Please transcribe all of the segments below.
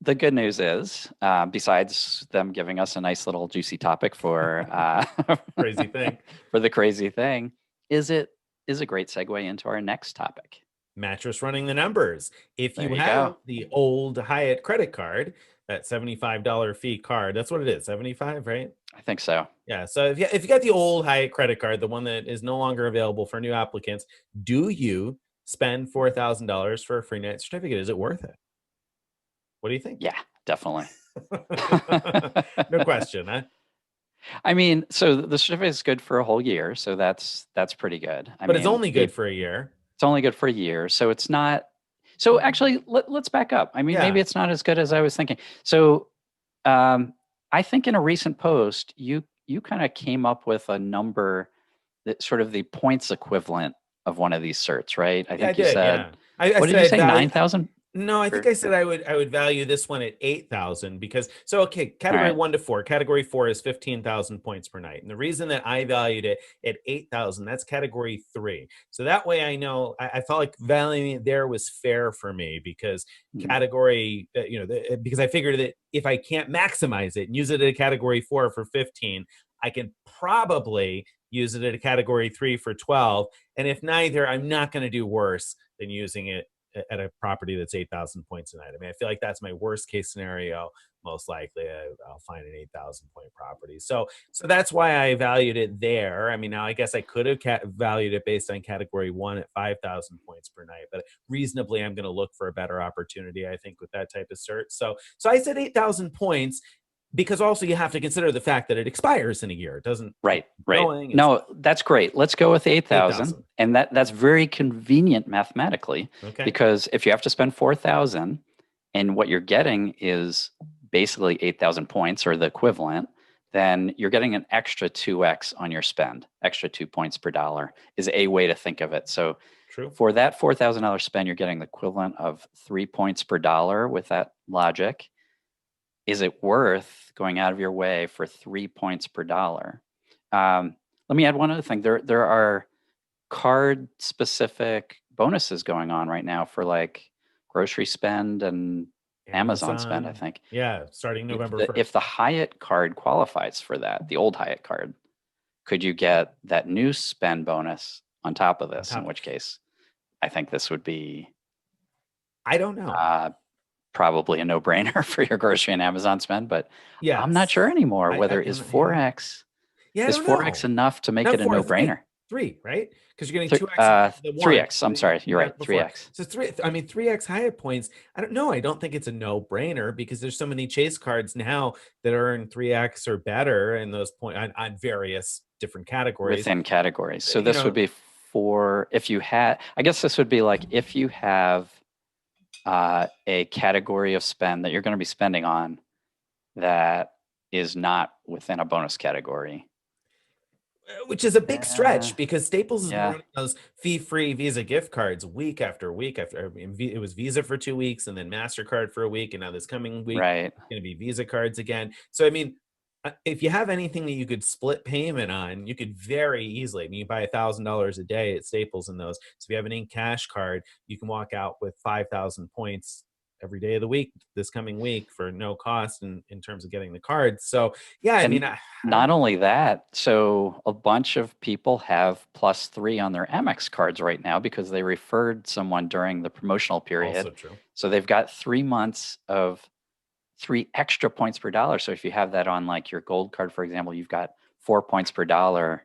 the good news is, besides them giving us a nice little juicy topic for Crazy thing. for the crazy thing, is it is a great segue into our next topic. Mattress Running the Numbers. If There you you have go. the old Hyatt credit card, that $75 fee card, that's what it is, 75, right? I think so. Yeah. So if you got the old Hyatt credit card, the one that is no longer available for new applicants, do you spend $4,000 for a free night certificate? Is it worth it? What do you think? Yeah, definitely. No question, huh? I mean, so the certificate is good for a whole year, so that's pretty good. I But it's mean, only good for a year. it's only good for a year, so it's not. So actually, let's back up. I mean, maybe Yeah. it's not as good as I was thinking. So, um, I think in a recent post, you kind of came up with a number that sort of the points equivalent of one of these certs, right? I Yeah, I think you did. said, Yeah. I what did said you I'd say, value. 9,000? No, I think Or I said I would value this one at 8,000 because okay, all category right, 1 to 4, category 4 is 15,000 points per night. And the reason that I valued it at 8,000, that's category 3. So that way I know I felt like valuing it there was fair for me because mm, category, because I figured that if I can't maximize it and use it at a category 4 for 15, I can probably use it at a category 3 for 12. And if neither, I'm not going to do worse than using it at a property that's 8,000 points a night. I mean, I feel like that's my worst case scenario. Most likely, I'll find an 8,000 point property. So that's why I valued it there. I mean, now I guess I could have valued it based on category 1 at 5,000 points per night, but reasonably, I'm going to look for a better opportunity, I think, with that type of cert. So I said 8,000 points because also you have to consider the fact that it expires in a year. It doesn't right, keep right. going. It's No, that's great. Let's go with 8,000, 8,000. and that's very convenient mathematically Okay. because if you have to spend 4,000 and what you're getting is basically 8,000 points or the equivalent, then you're getting an extra 2x on your spend. Extra 2 points per dollar is a way to think of it. So True. for that $4,000 spend, you're getting the equivalent of 3 points per dollar with that logic. Is it worth going out of your way for 3 points per dollar? Let me add one other thing. There are card specific bonuses going on right now for like grocery spend and Amazon spend, I Amazon. think. Yeah, starting If November the 1st. if the Hyatt card qualifies for that, the old Hyatt card, could you get that new spend bonus on top of On this? In top. which case, I think this would be I don't know. uh, probably a no-brainer for your grocery and Amazon spend, but I'm not Yes. sure anymore I whether I'm yeah. Yeah, I is don't 4x know. enough to make Not it a 4, 3. no-brainer. 3, right? Because you're getting 2x on top of the 1 3x. I'm that sorry, you you're got right. before. 3x. So 3, I mean 3x Hyatt points. I don't know. I don't think it's a no-brainer because there's so many Chase cards now that earn 3x or better in those point on various different categories. Within categories. So You this would know, be for if you had, I guess this would be like if you have a category of spend that you're going to be spending on that is not within a bonus category. which is a big Uh, stretch because Staples has been yeah, running those fee-free Visa gift cards week after week after. I mean, it was Visa for 2 weeks and then Mastercard for a week, and now this coming week right. it's going to be Visa cards again. So I mean, if you have anything that you could split payment on, you could very easily. I mean, you buy $1,000 a day at Staples in those. So if you have an in cash card, you can walk out with 5,000 points every day of the week this coming week for no cost in terms of getting the cards. So yeah, I mean, And I don't not know. only that, so a bunch of people have +3 on their Amex cards right now because they referred someone during the promotional Also period. true. So they've got 3 months of 3 extra points per dollar. So if you have that on like your gold card, for example, you've got 4 points per dollar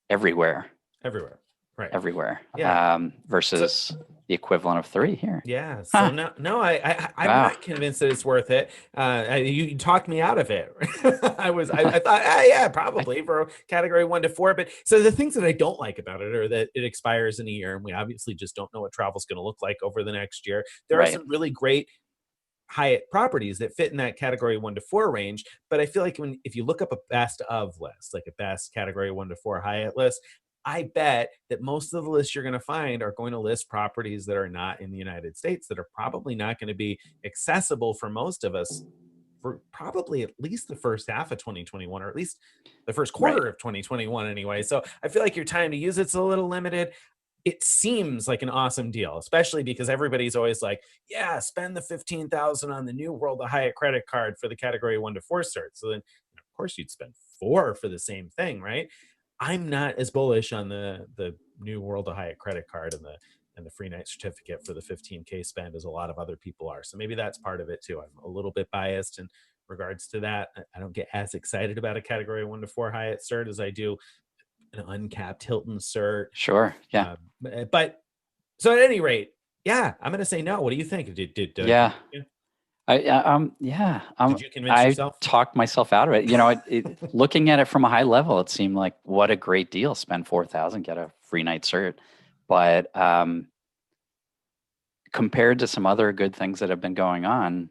everywhere, Everywhere. Right. everywhere, Yeah. So versus the equivalent of 3 here. yeah. So Huh. no, I'm Wow. not convinced that it's worth it. You talked me out of it. I thought, yeah, I, probably for category 1 to 4. But so the things that I don't like about it are that it expires in a year, and we obviously just don't know what travel's going to look like over the next year. There are right. some really great Hyatt properties that fit in that category 1 to 4 range. But I feel like if you look up a best of list, like a best category 1 to 4 Hyatt list, I bet that most of the lists you're going to find are going to list properties that are not in the United States that are probably not going to be accessible for most of us for probably at least the first half of 2021, or at least the first Right. quarter of 2021 anyway. So I feel like your time to use it's a little limited. it seems like an awesome deal, especially because everybody's always like, yeah, spend the 15,000 on the new World of Hyatt credit card for the category 1 to 4 cert. So then, of course, you'd spend 4 for the same thing, right? I'm not as bullish on the new World of Hyatt credit card and the free night certificate for the 15K spend as a lot of other people are. So maybe that's part of it too. I'm a little bit biased in regards to that. I don't get as excited about a category 1 to 4 Hyatt cert as I do an uncapped Hilton cert. Sure. Yeah. But so at any rate, yeah, I'm going to say no. What do you think? Did Yeah. you, Yeah. did you convince I yourself? talked myself out of it. Looking at it from a high level, it seemed like what a great deal. Spend 4,000, get a free night cert. But compared to some other good things that have been going on,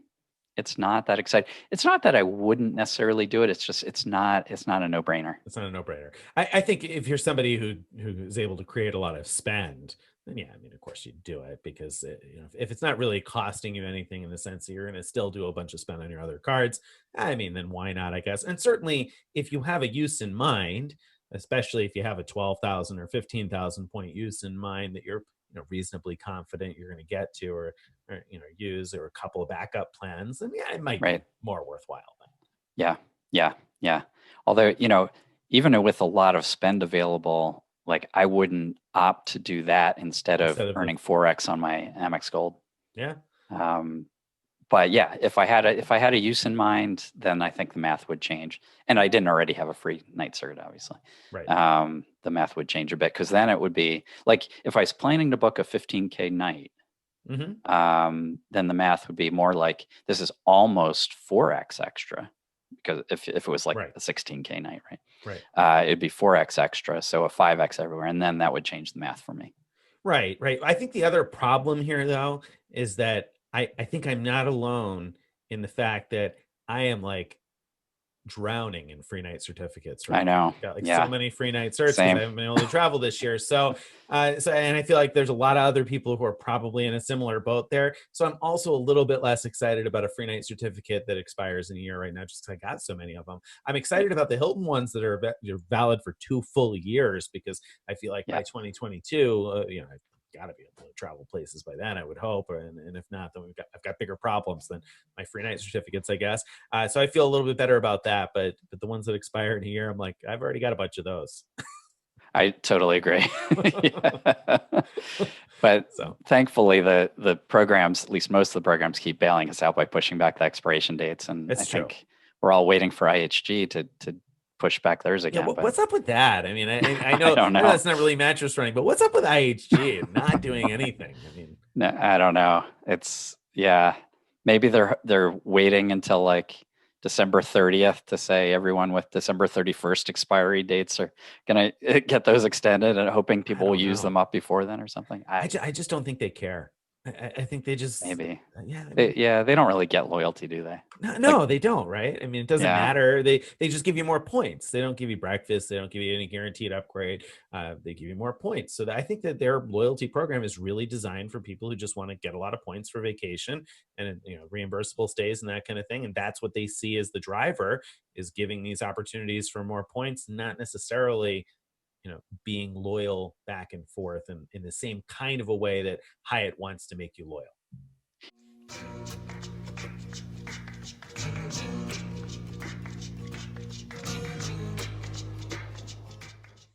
it's not that exciting. It's not that I wouldn't necessarily do it. It's just it's not a no-brainer. It's not a no-brainer. I think if you're somebody who is able to create a lot of spend, then yeah, I mean, of course you'd do it because if it's not really costing you anything in the sense that you're going to still do a bunch of spend on your other cards, I mean, then why not? I guess. And certainly, if you have a use in mind, especially if you have a 12,000 or 15,000 point use in mind that you're reasonably confident you're going to get to or use, or a couple of backup plans, then yeah, it might be more worthwhile. Yeah. Although, even with a lot of spend available, like I wouldn't opt to do that instead of earning 4x on my Amex Gold. Yeah. But yeah, if I had a use in mind, then I think the math would change. And I didn't already have a free night cert, obviously. Right. The math would change a bit because then it would be like if I was planning to book a 15K night, then the math would be more like this is almost 4x extra. Because if it was like a 16K night, right? It'd be 4x extra, so a 5x everywhere, and then that would change the math for me. Right. I think the other problem here, though, is that I think I'm not alone in the fact that I am like drowning in free night certificates. Right? I know. Got like so many free night certs because I haven't been able to travel this year. So, and I feel like there's a lot of other people who are probably in a similar boat there. So I'm also a little bit less excited about a free night certificate that expires in a year right now, just because I got so many of them. I'm excited about the Hilton ones that are valid for 2 full years because I feel like by 2022, I've got to be able to travel places by then, I would hope. And if not, then I've got bigger problems than my free night certificates, I guess. So I feel a little bit better about that. But the ones that expire in a year, I'm like, I've already got a bunch of those. I totally agree. But thankfully, the programs, at least most of the programs, keep bailing us out by pushing back the expiration dates. And I think we're all waiting for IHG to push back theirs again. Yeah, what's up with that? I mean, I know, I know it's not really mattress running, but what's up with IHG not doing anything? I mean, no, I don't know. It's maybe they're waiting until like December 30th to say everyone with December 31st expiry dates are gonna get those extended and hoping people will use them up before then or something. I just don't think they care. I think they just maybe they don't really get loyalty, do they? No, they don't, right? I mean, it doesn't matter. They just give you more points. They don't give you breakfast. They don't give you any guaranteed upgrade. They give you more points. So I think that their loyalty program is really designed for people who just want to get a lot of points for vacation and reimbursable stays and that kind of thing. And that's what they see as the driver, is giving these opportunities for more points, not necessarily being loyal back and forth and in the same kind of a way that Hyatt wants to make you loyal.